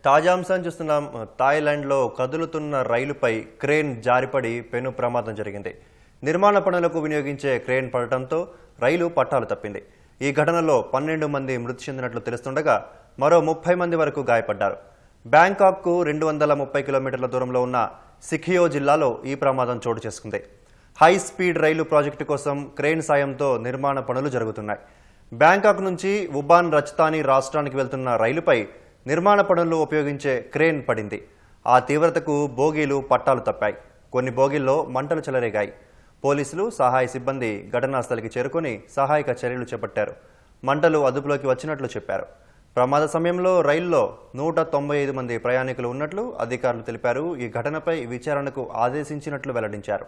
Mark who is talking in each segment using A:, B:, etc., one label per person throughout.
A: తాజా అంశాన్ని చూస్తున్నాం. థాయిలాండ్లో కదులుతున్న రైలుపై క్రేన్ జారిపడి పెను ప్రమాదం జరిగింది. నిర్మాణ పనులకు వినియోగించే క్రేన్ పడటంతో రైలు పట్టాలు తప్పింది. ఈ ఘటనలో 12 మంది మృతి చెందినట్లు తెలుస్తుండగా మరో 30 మంది వరకు గాయపడ్డారు. బ్యాంకాక్కు 230 కిలోమీటర్ల దూరంలో ఉన్న సిఖియో జిల్లాలో ఈ ప్రమాదం చోటు చేసుకుంది. హై స్పీడ్ రైలు ప్రాజెక్టు కోసం క్రేన్ సాయంతో నిర్మాణ పనులు జరుగుతున్నాయి. బ్యాంకాక్ నుంచి ఉబాన్ రచతాని రాష్ట్రానికి వెళ్తున్న రైలుపై నిర్మాణ పనుల్లో ఉపయోగించే క్రేన్ పడింది. ఆ తీవ్రతకు బోగీలు పట్టాలు తప్పాయి. కొన్ని బోగీల్లో మంటలు చెలరేగాయి. పోలీసులు, సహాయ సిబ్బంది ఘటనా స్థలికి చేరుకుని సహాయక చర్యలు చేపట్టారు. మంటలు అదుపులోకి వచ్చినట్లు చెప్పారు. ప్రమాద సమయంలో రైల్లో 195 మంది ప్రయాణికులు ఉన్నట్లు అధికారులు తెలిపారు. ఈ ఘటనపై విచారణకు ఆదేశించినట్లు వెల్లడించారు.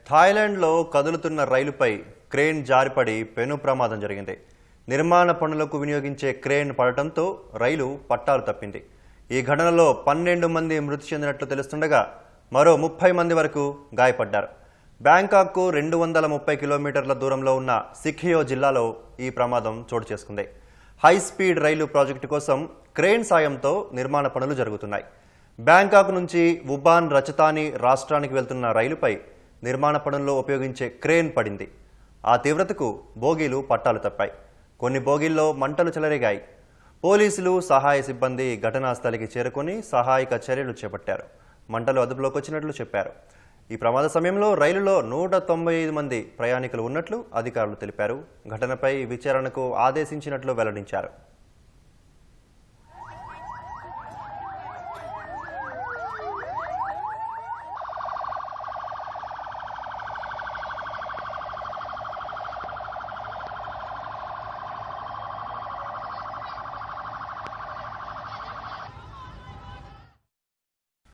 A: థాయిలాండ్లో కదులుతున్న రైలుపై క్రేన్ జారిపడి పెను ప్రమాదం జరిగింది. నిర్మాణ పనులకు వినియోగించే క్రేన్ పడటంతో రైలు పట్టాలు తప్పింది. ఈ ఘటనలో 12 మంది మృతి చెందినట్లు తెలుస్తుండగా మరో 30 మంది వరకు గాయపడ్డారు. బ్యాంకాక్కు 230 కిలోమీటర్ల దూరంలో ఉన్న సిఖియో జిల్లాలో ఈ ప్రమాదం చోటు చేసుకుంది. హై స్పీడ్ రైలు ప్రాజెక్టు కోసం క్రేన్ సాయంతో నిర్మాణ పనులు జరుగుతున్నాయి. బ్యాంకాక్ నుంచి ఉబాన్ రచతాని రాష్ట్రానికి వెళ్తున్న రైలుపై నిర్మాణ పనుల్లో ఉపయోగించే క్రేన్ పడింది. ఆ తీవ్రతకు బోగీలు పట్టాలు తప్పాయి. కొన్ని బోగీల్లో మంటలు చెలరేగాయి. పోలీసులు, సహాయ సిబ్బంది ఘటనా స్థలికి చేరుకుని సహాయక చర్యలు చేపట్టారు. మంటలు అదుపులోకి వచ్చినట్లు చెప్పారు. ఈ ప్రమాద సమయంలో రైలులో 195 మంది ప్రయాణికులు ఉన్నట్లు అధికారులు తెలిపారు. ఘటనపై విచారణకు ఆదేశించినట్లు వెల్లడించారు.